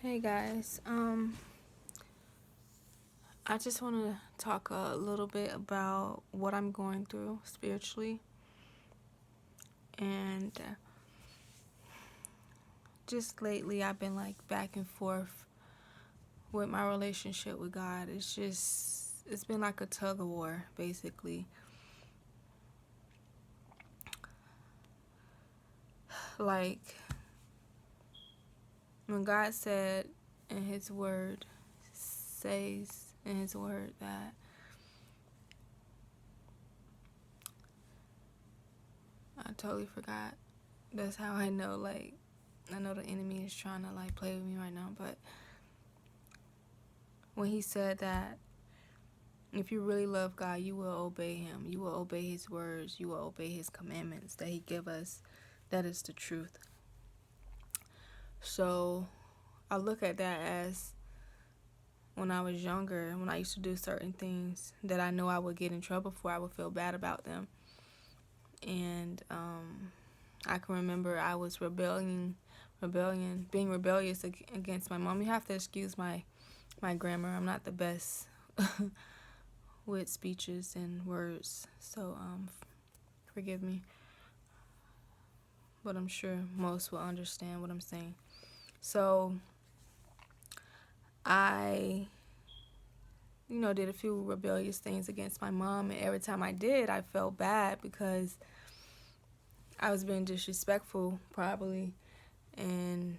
Hey guys, I just want to talk a little bit about what I'm going through spiritually, and just lately I've been like back and forth with my relationship with God. It's been like a tug of war, basically. Like when God said in His Word, says in His Word that I totally forgot. That's how I know, like, I know the enemy is trying to like play with me right now, but when He said that if you really love God, you will obey Him. You will obey His words. You will obey His commandments that He give us. That is the truth. So I look at that as when I was younger, when I used to do certain things that I know I would get in trouble for, I would feel bad about them. And I can remember I was being rebellious against my mom. You have to excuse my grammar. I'm not the best with speeches and words, so forgive me. But I'm sure most will understand what I'm saying. So I, did a few rebellious things against my mom, and every time I did, I felt bad because I was being disrespectful, probably, and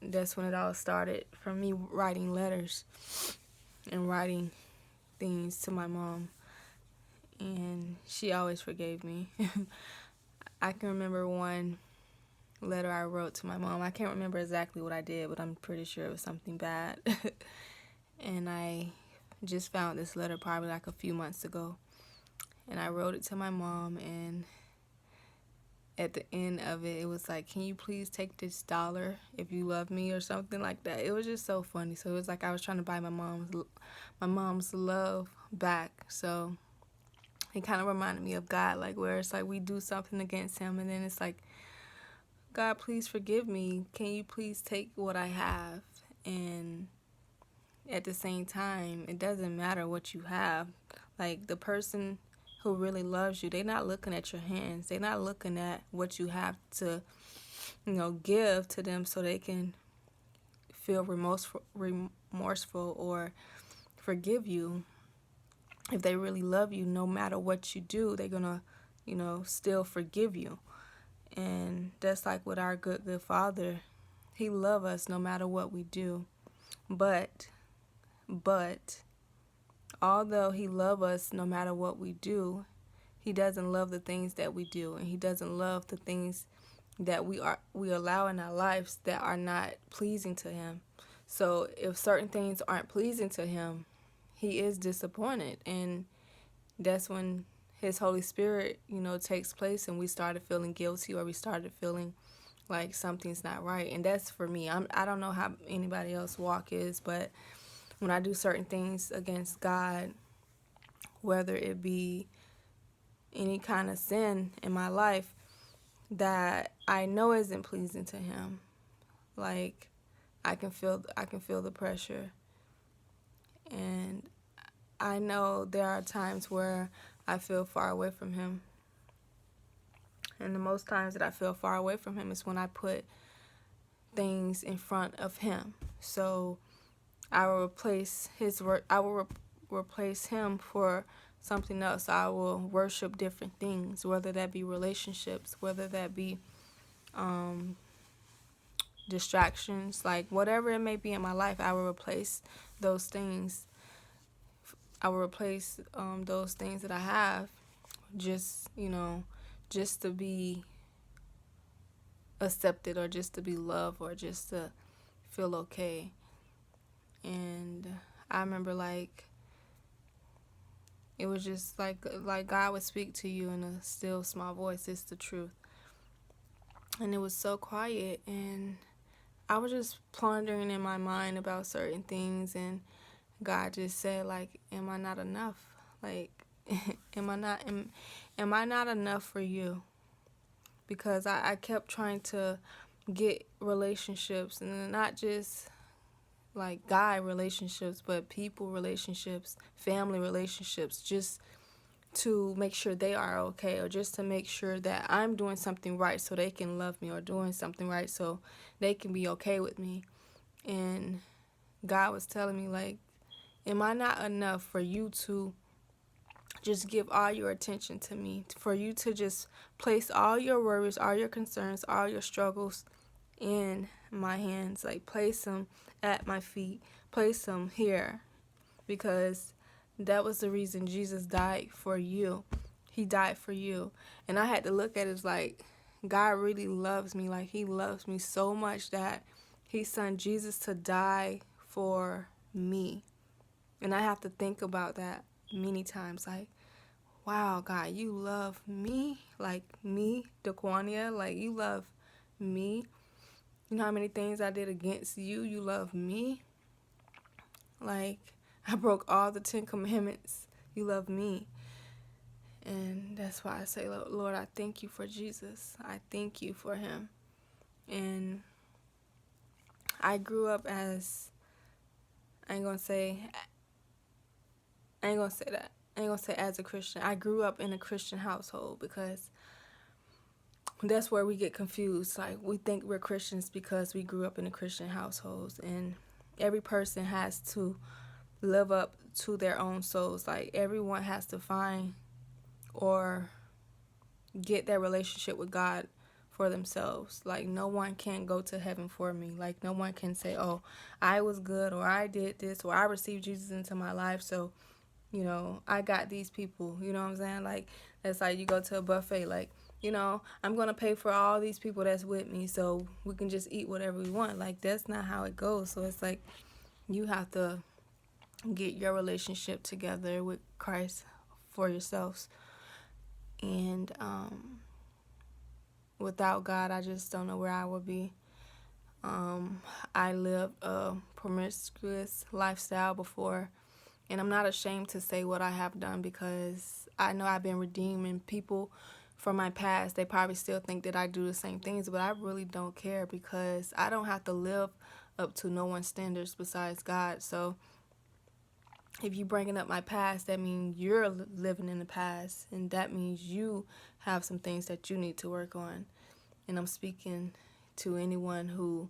that's when it all started from me writing letters and writing things to my mom, and she always forgave me. I can remember one letter I wrote to my mom. I can't remember exactly what I did, but I'm pretty sure it was something bad. And I just found this letter probably like a few months ago. And I wrote it to my mom, and at the end of it, it was like, can you please take this dollar if you love me, or something like that. It was just so funny. So it was like I was trying to buy my mom's love back. So it kind of reminded me of God, like where it's like we do something against Him, and then it's like, God, please forgive me. Can you please take what I have? And at the same time, it doesn't matter what you have. Like the person who really loves you, they're not looking at your hands. They're not looking at what you have to, give to them so they can feel remorseful or forgive you. If they really love you, no matter what you do, they're going to, still forgive you. And that's like with our good Father. He loves us no matter what we do. But although He loves us no matter what we do, He doesn't love the things that we do, and He doesn't love the things that we allow in our lives that are not pleasing to Him. So if certain things aren't pleasing to Him, He is disappointed, and that's when His Holy Spirit, takes place, and we started feeling guilty, or we started feeling like something's not right. And that's for me. I don't know how anybody else walk is, but when I do certain things against God, whether it be any kind of sin in my life that I know isn't pleasing to Him, like I can feel the pressure. And I know there are times where I feel far away from Him. And the most times that I feel far away from Him is when I put things in front of Him. So I will replace His word. I will replace Him for something else. I will worship different things, whether that be relationships, whether that be distractions, like whatever it may be in my life. I will replace those things. I will replace those things that I have, just just to be accepted, or just to be loved, or just to feel okay. And I remember like it was just like God would speak to you in a still small voice. It's the truth. And it was so quiet, and I was just pondering in my mind about certain things, and God just said, like, am I not enough? Like, am I not enough for you? Because I kept trying to get relationships, and not just like guy relationships, but people relationships, family relationships, just to make sure they are okay, or just to make sure that I'm doing something right so they can love me, or doing something right so they can be okay with me. And God was telling me, like, am I not enough for you to just give all your attention to me, for you to just place all your worries, all your concerns, all your struggles in my hands, like place them at my feet, place them here, because that was the reason Jesus died for you. He died for you. And I had to look at it as like, God really loves me. Like, he loves me so much that he sent Jesus to die for me. And I have to think about that many times. Like, wow, God, you love me. Like, me, Daquania. Like, you love me. You know how many things I did against you? You love me. Like, I broke all the 10 commandments. You love me. And that's why I say, Lord, I thank you for Jesus. I thank you for him. And I grew up as, I ain't gonna say that. I ain't gonna say as a Christian. I grew up in a Christian household, because that's where we get confused. Like, we think we're Christians because we grew up in a Christian households. And every person has to live up to their own souls. Like, everyone has to find or get their relationship with God for themselves. Like, no one can go to heaven for me. Like, no one can say, oh, I was good, or I did this, or I received Jesus into my life, so, you know, I got these people. You know what I'm saying? Like, it's like you go to a buffet, like, you know, I'm going to pay for all these people that's with me so we can just eat whatever we want. Like, that's not how it goes. So it's like you have to get your relationship together with Christ for yourselves. And without God, I just don't know where I would be. I lived a promiscuous lifestyle before, and I'm not ashamed to say what I have done, because I know I've been redeemed, and people from my past, they probably still think that I do the same things, but I really don't care, because I don't have to live up to no one's standards besides God. So if you bringing up my past, that means you're living in the past, and that means you have some things that you need to work on. And I'm speaking to anyone who,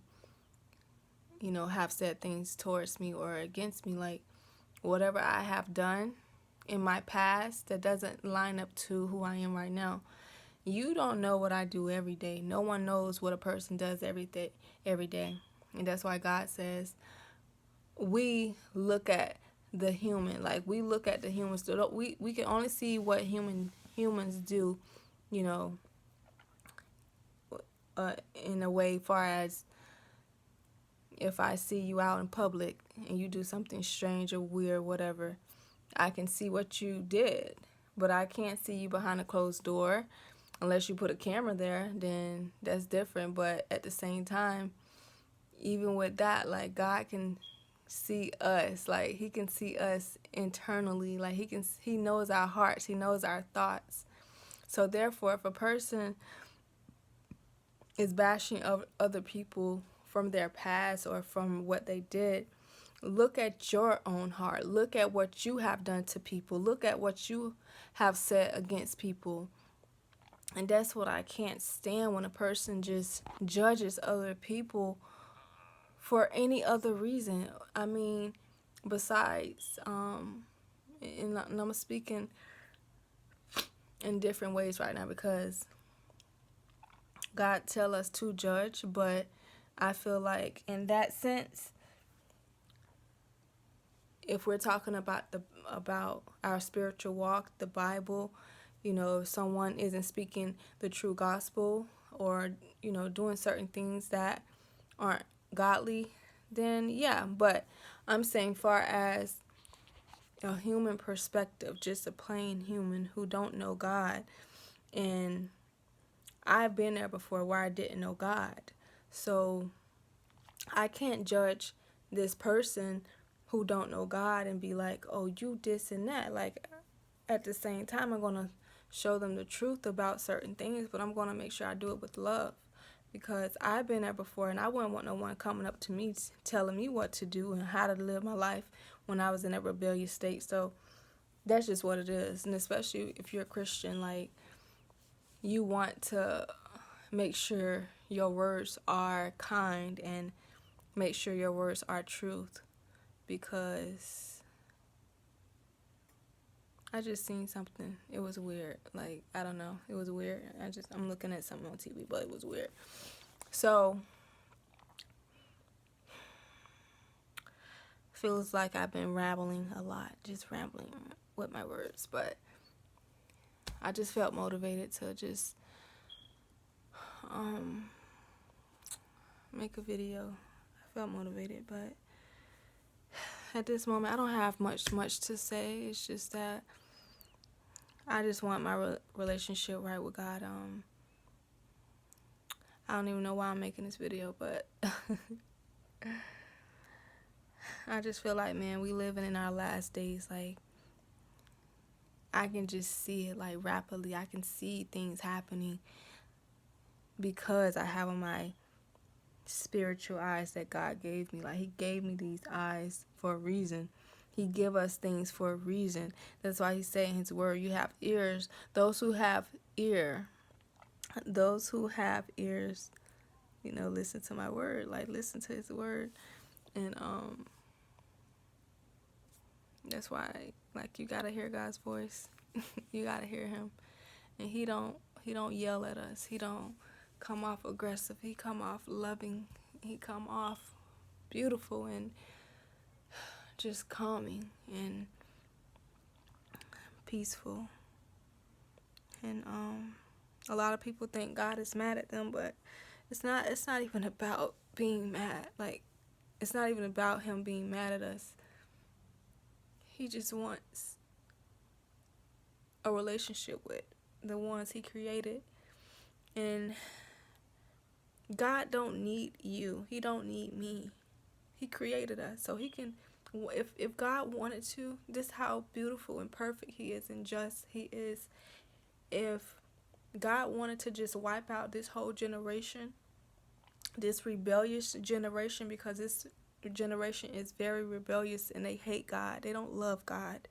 you know, have said things towards me or against me. Like, whatever I have done in my past that doesn't line up to who I am right now. You don't know what I do every day. No one knows what a person does every day. And that's why God says we look at the human. Like, we look at the humans. We can only see what humans do, you know, in a way far as if I see you out in public and you do something strange or weird, whatever, I can see what you did, but I can't see you behind a closed door. Unless you put a camera there, then that's different. But at the same time, even with that, like, God can see us. Like, he can see us internally. Like, he knows our hearts. He knows our thoughts. So therefore, if a person is bashing other people from their past or from what they did, look at your own heart. Look at what you have done to people. Look at what you have said against people. And that's what I can't stand, when a person just judges other people for any other reason. I mean, besides, and I'm speaking in different ways right now, because God tell us to judge, but I feel like in that sense, if we're talking about our spiritual walk, the Bible, you know, if someone isn't speaking the true gospel, or, you know, doing certain things that aren't godly, then yeah. But I'm saying, far as a human perspective, just a plain human who don't know God, and I've been there before where I didn't know God, so I can't judge this person who don't know God and be like, oh, you this and that. Like, at the same time, I'm going to show them the truth about certain things, but I'm going to make sure I do it with love, because I've been there before, and I wouldn't want no one coming up to me telling me what to do and how to live my life when I was in that rebellious state. So that's just what it is. And especially if you're a Christian, like, you want to make sure your words are kind and make sure your words are truth, because I just seen something. It was weird. Like, I don't know. It was weird. I'm looking at something on TV, but it was weird. So, feels like I've been rambling a lot, just rambling with my words, but I just felt motivated to just make a video. I felt motivated, but at this moment, I don't have much to say. It's just that I just want my relationship right with God. I don't even know why I'm making this video, but I just feel like, man, we living in our last days. Like, I can just see it, like, rapidly. I can see things happening because I have on my spiritual eyes that God gave me. Like, he gave me these eyes for a reason. He give us things for a reason. That's why he said in his word, you have ears. Those who have ears, listen to my word. Like, listen to his word. And that's why, like, you gotta hear God's voice. You gotta hear him. And he don't yell at us. He don't come off aggressive. He come off loving. He come off beautiful and just calming and peaceful. And a lot of people think God is mad at them, but it's not even about being mad. Like, it's not even about him being mad at us. He just wants a relationship with the ones he created. And God don't need you. He don't need me. He created us. So he can, if God wanted to, this is how beautiful and perfect he is and just he is. If God wanted to just wipe out this whole generation, this rebellious generation, because this generation is very rebellious and they hate God. They don't love God.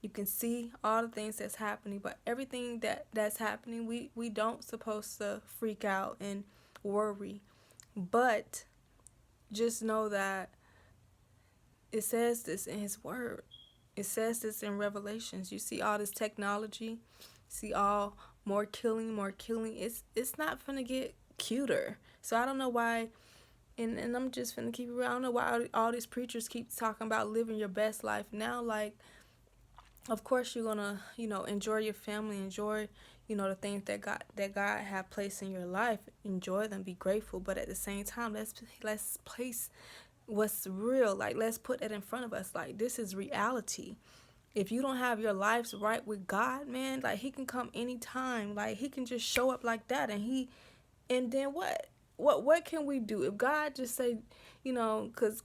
You can see all the things that's happening, but everything that's happening, we don't supposed to freak out and worry. But just know that it says this in his word. It says this in Revelations. You see all this technology, see all more killing. It's not gonna get cuter. So I don't know why, and I'm just finna keep it real. I don't know why all these preachers keep talking about living your best life now. Like, of course you're gonna, enjoy your family, enjoy, the things that God have placed in your life. Enjoy them, be grateful. But at the same time, let's place what's real. Like, let's put it in front of us. Like, this is reality. If you don't have your lives right with God, man, like, he can come anytime. Like, he can just show up like that, and then what? What can we do if God just say, cause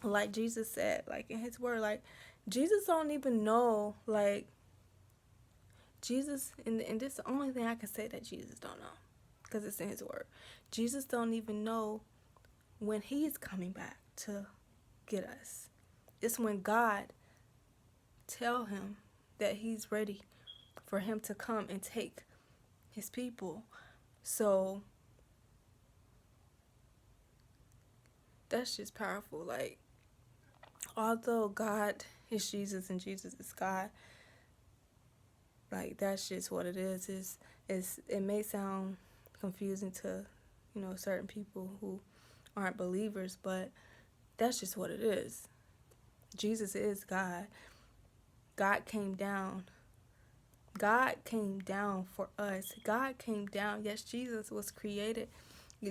like Jesus said, like in his word, like Jesus don't even know, like Jesus, and this is the only thing I can say that Jesus don't know, because it's in his word. Jesus don't even know when he's coming back to get us. It's when God tell him that he's ready for him to come and take his people. So that's just powerful. Like, although God is Jesus and Jesus is God, like, that's just what it is. It may sound confusing to, certain people who aren't believers, but that's just what it is. Jesus is God. God came down. God came down for us. God came down. Yes, Jesus was created.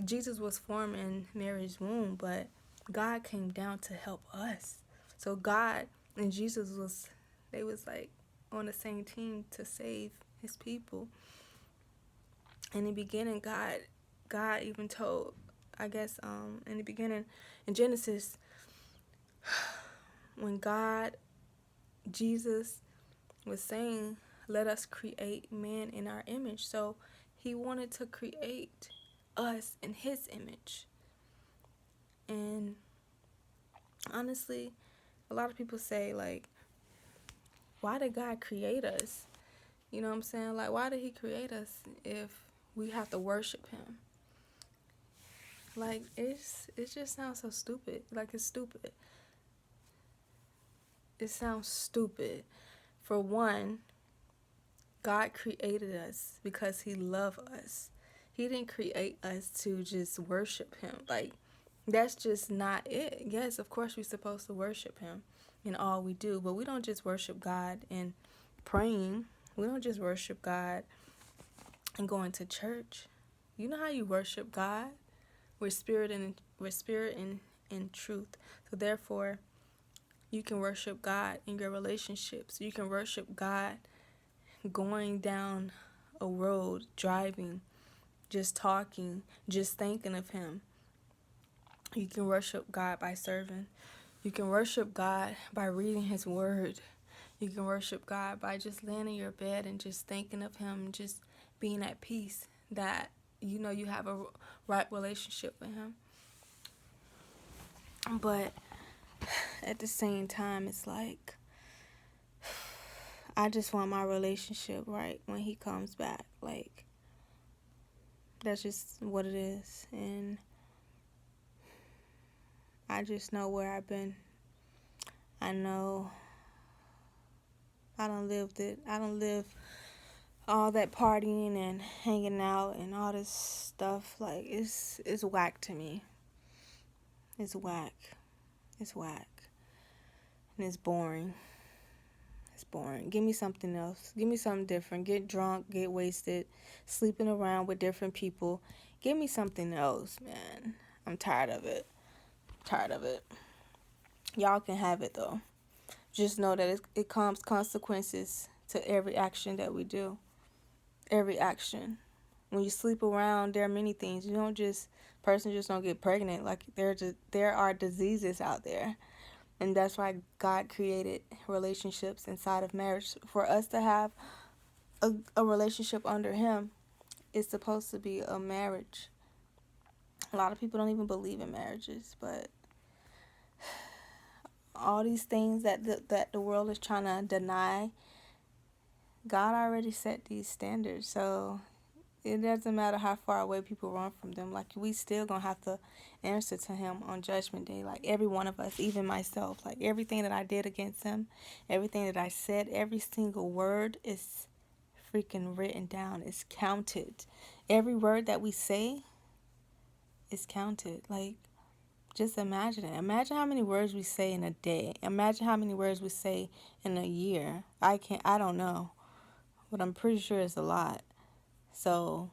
Jesus was formed in Mary's womb, but God came down to help us. So God and Jesus was like on the same team to save his people. In the beginning, God even told, I guess, in the beginning, in Genesis, when Jesus was saying, let us create man in our image. So He wanted to create us in his image. And honestly, a lot of people say, like, why did God create us? You know what I'm saying? Like, why did he create us if we have to worship him? Like, it just sounds so stupid. Like, it's stupid. It sounds stupid. For one, God created us because he loved us. He didn't create us to just worship him. Like, that's just not it. Yes, of course we're supposed to worship him in all we do, but we don't just worship God in praying. We don't just worship God and going to church. You know how you worship God? We're spirit and truth. So therefore, you can worship God in your relationships. You can worship God going down a road, driving, just talking, just thinking of him. You can worship God by serving. You can worship God by reading his word. You can worship God by just laying in your bed and just thinking of him and just being at peace that you know you have a right relationship with him. But at the same time, it's like, I just want my relationship right when he comes back. Like, that's just what it is. And I just know where I've been. I know I done lived it. I done lived all that partying and hanging out and all this stuff. Like, it's whack to me. It's whack. It's whack. And it's boring. It's boring. Give me something else. Give me something different. Get drunk, get wasted, sleeping around with different people. Give me something else, man. I'm tired of it. Tired of it. Y'all can have it, though. Just know that it comes consequences to every action that we do. Every action. When you sleep around, there are many things. You don't just, person just don't get pregnant. Like, there are diseases out there. And that's why God created relationships inside of marriage. For us to have a relationship under him, it's supposed to be a marriage. A lot of people don't even believe in marriages, but all these things that the world is trying to deny, God already set these standards. So it doesn't matter how far away people run from them. Like, we still gonna have to answer to him on judgment day. Like, every one of us, even myself. Like, everything that I did against him, everything that I said, every single word is freaking written down. It's counted. Every word that we say is counted. Like, just imagine it. Imagine how many words we say in a day. Imagine how many words we say in a year. I don't know, but I'm pretty sure it's a lot. So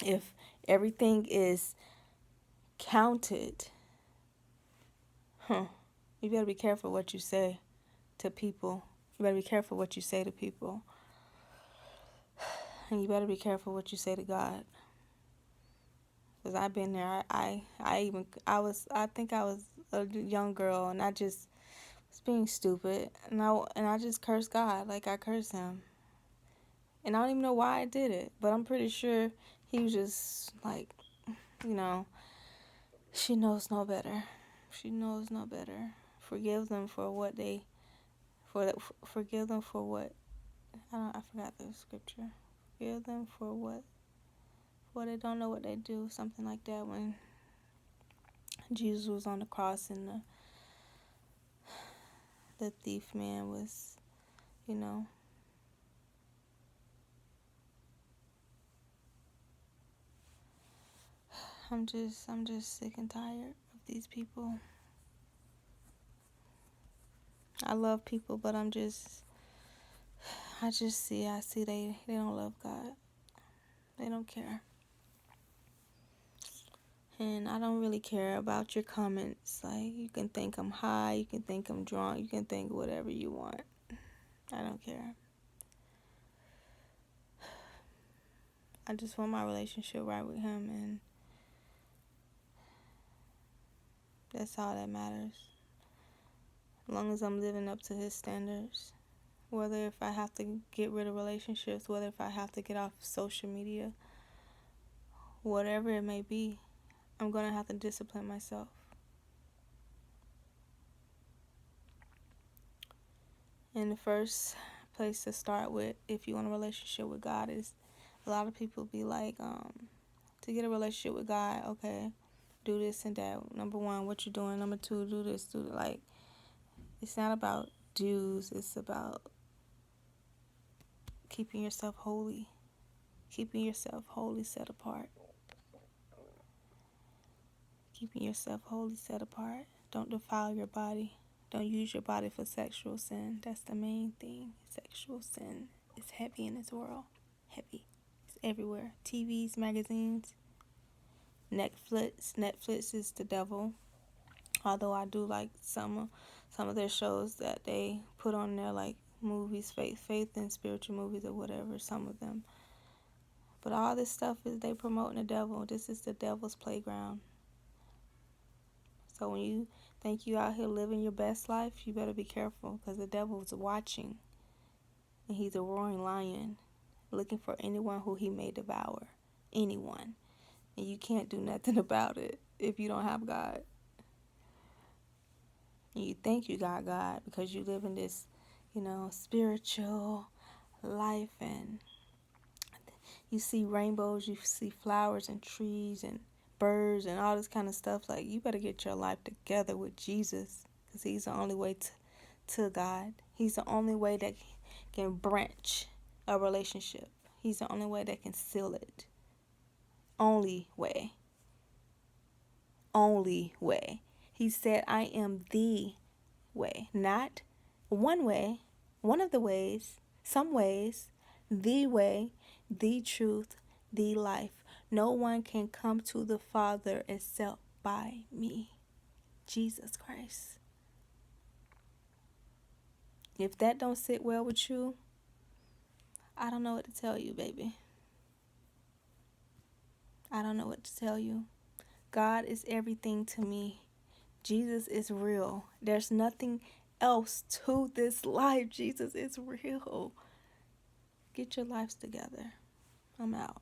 if everything is counted, you better be careful what you say to people. You better be careful what you say to people. And you better be careful what you say to God. Because I've been there. I think I was a young girl, and I just was being stupid. And I just cursed God. Like, I cursed him. And I don't even know why I did it. But I'm pretty sure he was just like, she knows no better. She knows no better. Forgive them for what they, forgive them for what, I forgot the scripture. Forgive them for what they don't know what they do. Something like that, when Jesus was on the cross and the thief man was, I'm just sick and tired of these people. I love people, but I see they don't love God. They don't care. And I don't really care about your comments. Like, you can think I'm high, you can think I'm drunk, you can think whatever you want. I don't care. I just want my relationship right with him, and that's all that matters. As long as I'm living up to his standards. Whether if I have to get rid of relationships, whether if I have to get off social media, whatever it may be, I'm going to have to discipline myself. And the first place to start with, if you want a relationship with God, is a lot of people be like, to get a relationship with God, okay, do this and that. Number one, what you doing? Number two, do this, do that. Like, it's not about dues. It's about keeping yourself holy. Keeping yourself wholly set apart. Keeping yourself wholly set apart. Don't defile your body. Don't use your body for sexual sin. That's the main thing. Sexual sin is heavy in this world. Heavy. It's everywhere. TVs, magazines, Netflix. Netflix is the devil. Although I do like some of their shows that they put on there, like movies, faith and spiritual movies or whatever, some of them. But all this stuff is they promoting the devil. This is the devil's playground. So when you think you out here living your best life, you better be careful, because the devil is watching. And he's a roaring lion, looking for anyone who he may devour. Anyone. And you can't do nothing about it if you don't have God. And you think you got God because you live in this, spiritual life, and you see rainbows, you see flowers and trees and birds and all this kind of stuff. Like, you better get your life together with Jesus, because he's the only way to God. He's the only way that can branch a relationship. He's the only way that can seal it. Only way. Only way. He said, I am the way. Not one way, one of the ways, some ways, the way, the truth, the life. No one can come to the Father except by me, Jesus Christ. If that don't sit well with you, I don't know what to tell you, baby. I don't know what to tell you. God is everything to me. Jesus is real. There's nothing else to this life. Jesus is real. Get your lives together. I'm out.